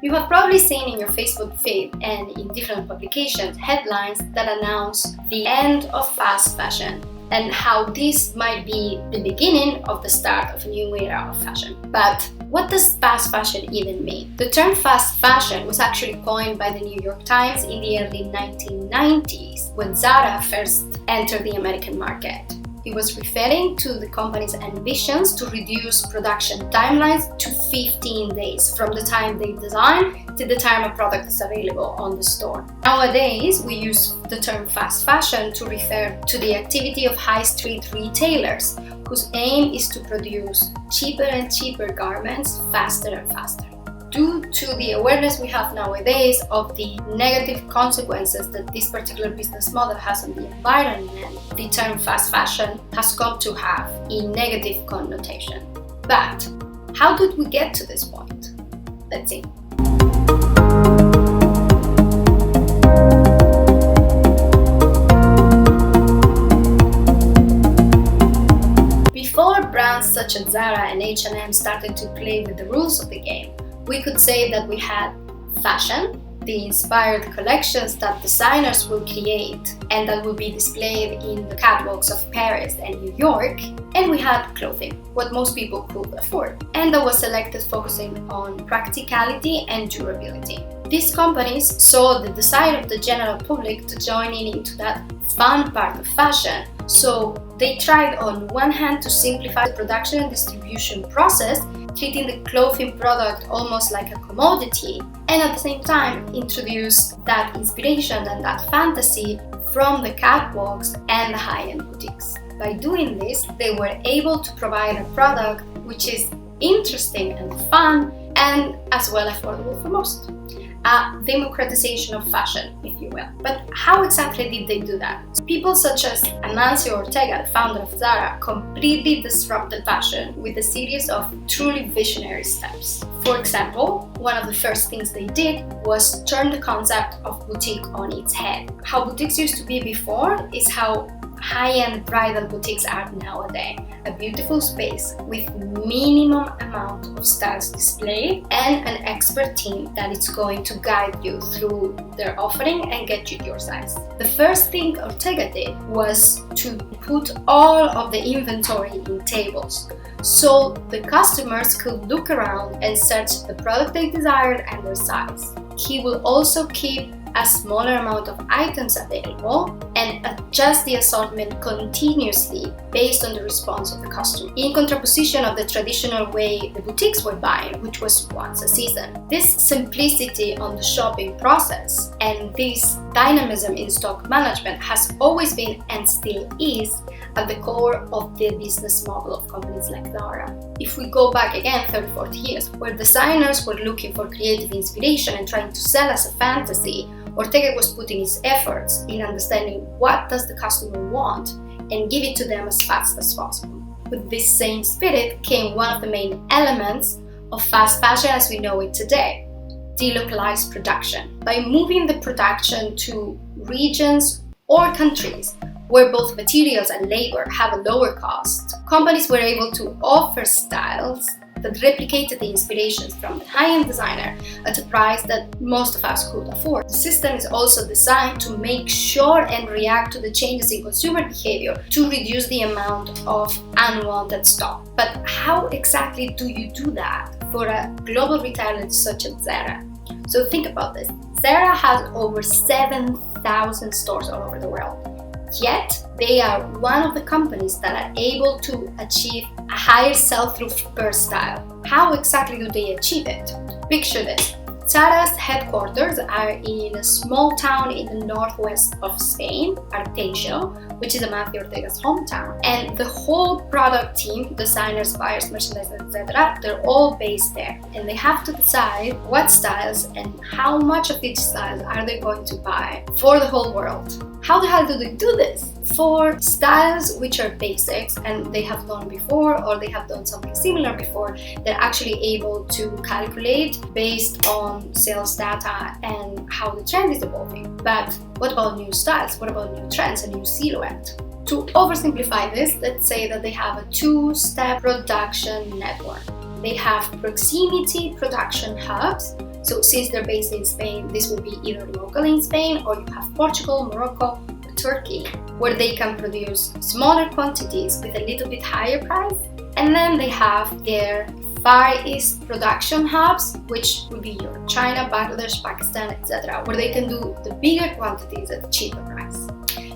You have probably seen in your Facebook feed and in different publications headlines that announce the end of fast fashion and how this might be the beginning of the start of a new era of fashion. But what does fast fashion even mean? The term fast fashion was actually coined by the New York Times in the early 1990s when Zara first entered the American market. It was referring to the company's ambitions to reduce production timelines to 15 days from the time they design to the time a product is available on the store. Nowadays, we use the term fast fashion to refer to the activity of high street retailers whose aim is to produce cheaper and cheaper garments faster and faster. Due to the awareness we have nowadays of the negative consequences that this particular business model has on the environment, the term fast fashion has come to have a negative connotation. But how did we get to this point? Let's see. Before brands such as Zara and H&M started to play with the rules of the game, we could say that we had fashion, the inspired collections that designers will create and that will be displayed in the catwalks of Paris and New York, and we had clothing, what most people could afford, and that was selected focusing on practicality and durability. These companies saw the desire of the general public to join into that fun part of fashion, so they tried on one hand to simplify the production and distribution process, treating the clothing product almost like a commodity, and at the same time introduce that inspiration and that fantasy from the catwalks and the high-end boutiques. By doing this, they were able to provide a product which is interesting and fun and as well affordable for most. A democratization of fashion, if you will. But how exactly did they do that? People such as Amancio Ortega, the founder of Zara, completely disrupted fashion with a series of truly visionary steps. For example, one of the first things they did was turn the concept of boutique on its head. How boutiques used to be before is how high-end bridal boutiques are nowadays. A beautiful space with minimum amount of styles displayed and an expert team that is going to guide you through their offering and get you your size. The first thing Ortega did was to put all of the inventory in tables, so the customers could look around and search the product they desired and their size. He will also keep a smaller amount of items available and adjust the assortment continuously based on the response of the customer, in contraposition of the traditional way the boutiques were buying, which was once a season. This simplicity on the shopping process and this dynamism in stock management has always been and still is at the core of the business model of companies like Zara. If we go back again 30-40 years, where designers were looking for creative inspiration and trying to sell as a fantasy, Ortega was putting his efforts in understanding what does the customer want and give it to them as fast as possible. With this same spirit came one of the main elements of fast fashion as we know it today, DeLOCALIZed production. By moving the production to regions or countries where both materials and labor have a lower cost, companies were able to offer styles that replicated the inspirations from the high-end designer at a price that most of us could afford. The system is also designed to make sure and react to the changes in consumer behavior to reduce the amount of unwanted stock. But how exactly do you do that for a global retailer such as Zara? So think about this. Zara has over 7,000 stores all over the world. Yet, they are one of the companies that are able to achieve a higher sell-through per style. How exactly do they achieve it? Picture this. Zara's headquarters are in a small town in the northwest of Spain, Arteixo, which is Amancio Ortega's hometown. And the whole product team, designers, buyers, merchandisers, etc., they're all based there. And they have to decide what styles and how much of each style are they going to buy for the whole world. How the hell do they do this? For styles which are basics and they have done before or they have done something similar before, they're actually able to calculate based on sales data and how the trend is evolving. But what about new styles? What about new trends, a new silhouette? To oversimplify this, let's say that they have a two-step production network. They have proximity production hubs So since they're based in Spain, this will be either locally in Spain, or you have Portugal, Morocco, or Turkey, where they can produce smaller quantities with a little bit higher price. And then they have their Far East production hubs, which would be your China, Bangladesh, Pakistan, etc., where they can do the bigger quantities at a cheaper price.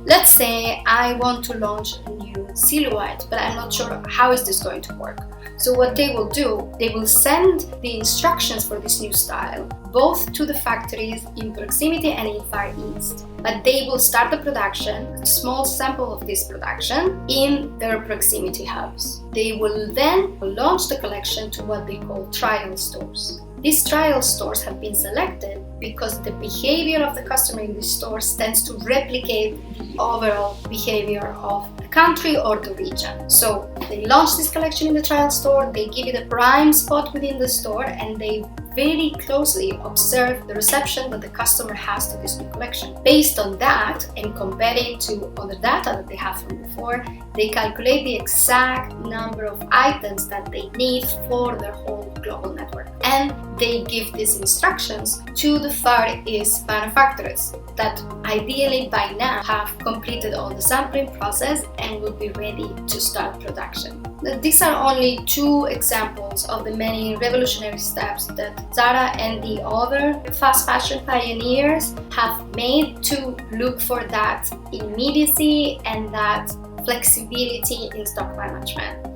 Let's say I want to launch a new silhouette, but I'm not sure how is this going to work. So what they will do, they will send the instructions for this new style both to the factories in proximity and in Far East. But they will start the production, a small sample of this production, in their proximity hubs. They will then launch the collection to what they call trial stores. These trial stores have been selected because the behavior of the customer in these stores tends to replicate the overall behavior of the country or the region. So they launch this collection in the trial store, they give it a prime spot within the store, and they very closely observe the reception that the customer has to this new collection. Based on that, and comparing to other data that they have from before, they calculate the exact number of items that they need for their whole global network. And they give these instructions to the Far East manufacturers that ideally by now have completed all the sampling process and will be ready to start production. These are only two examples of the many revolutionary steps that Zara and the other fast fashion pioneers have made to look for that immediacy and that flexibility in stock management.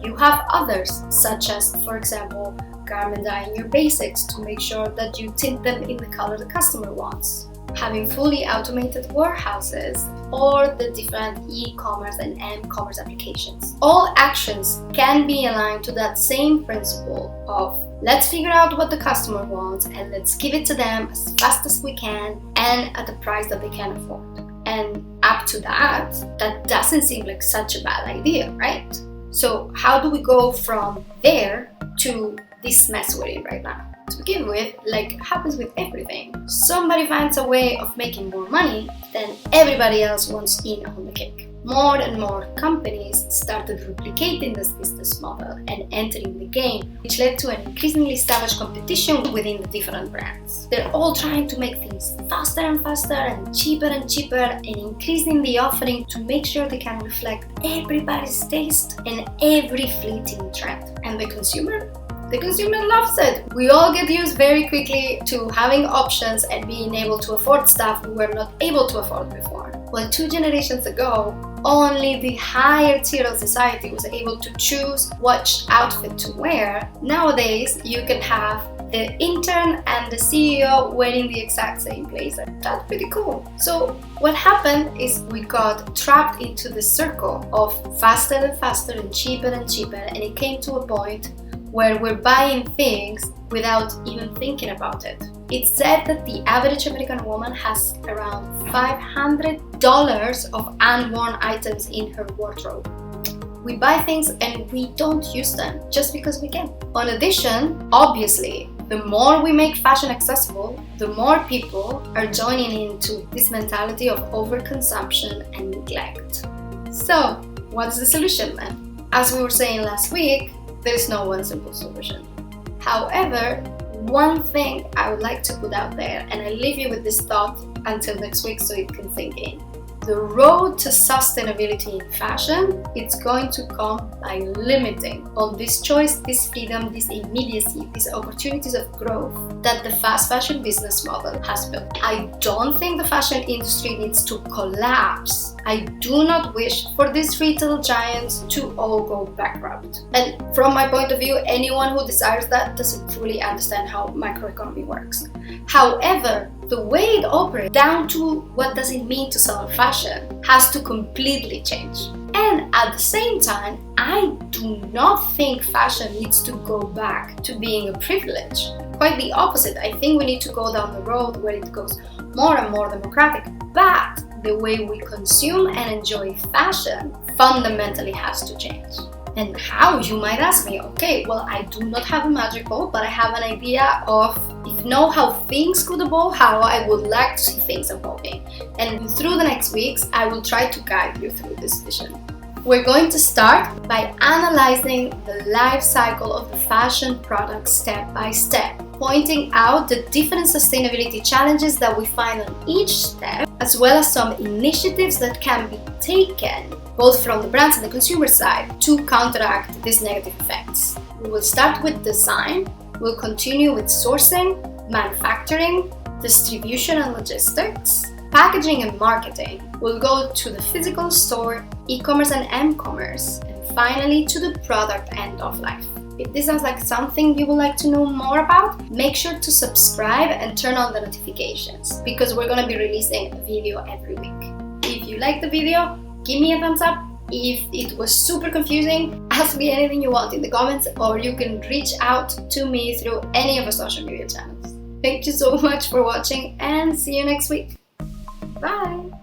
You have others, such as, for example, garment dyeing your basics to make sure that you tint them in the color the customer wants, having fully automated warehouses, or the different e-commerce and m-commerce applications. All actions can be aligned to that same principle of let's figure out what the customer wants and let's give it to them as fast as we can and at a price that they can afford. And up to that doesn't seem like such a bad idea, right? So how do we go from there to this mess we're in right now? To begin with, like happens with everything, somebody finds a way of making more money, then everybody else wants in on the cake. More and more companies started replicating this business model and entering the game, which led to an increasingly savage competition within the different brands. They're all trying to make things faster and faster and cheaper and increasing the offering to make sure they can reflect everybody's taste and every fleeting trend. And the consumer loves it. We all get used very quickly to having options and being able to afford stuff we were not able to afford before. Well, 2 generations ago, only the higher tier of society was able to choose which outfit to wear. Nowadays, you can have the intern and the CEO wearing the exact same blazer. That's pretty cool. So what happened is we got trapped into the circle of faster and faster and cheaper, and it came to a point where we're buying things without even thinking about it. It's said that the average American woman has around $500 of unworn items in her wardrobe. We buy things and we don't use them just because we can. In addition, obviously, the more we make fashion accessible, the more people are joining into this mentality of overconsumption and neglect. So, what's the solution then? As we were saying last week, there's no one simple solution. However, one thing I would like to put out there, and I leave you with this thought until next week so it can sink in. The road to sustainability in fashion, it's going to come by limiting on this choice, this freedom, this immediacy, these opportunities of growth that the fast fashion business model has built. I don't think the fashion industry needs to collapse. I do not wish for these retail giants to all go bankrupt. And from my point of view, anyone who desires that doesn't truly understand how microeconomy works. However, the way it operates down to what does it mean to sell fashion has to completely change. And at the same time, I do not think fashion needs to go back to being a privilege. Quite the opposite. I think we need to go down the road where it goes more and more democratic. But the way we consume and enjoy fashion fundamentally has to change. And how, you might ask me? Okay, well, I do not have a magic bullet, but I have an idea of, if you know how things could evolve, how I would like to see things evolving. And through the next weeks, I will try to guide you through this vision. We're going to start by analyzing the life cycle of the fashion product step by step, pointing out the different sustainability challenges that we find on each step, as well as some initiatives that can be taken, both from the brands and the consumer side, to counteract these negative effects. We will start with design, we'll continue with sourcing, manufacturing, distribution and logistics, packaging and marketing. We'll go to the physical store, e-commerce and m-commerce, and finally to the product end of life. If this sounds like something you would like to know more about, make sure to subscribe and turn on the notifications because we're going to be releasing a video every week. If you liked the video, give me a thumbs up. If it was super confusing, ask me anything you want in the comments, or you can reach out to me through any of our social media channels. Thank you so much for watching and see you next week. Bye!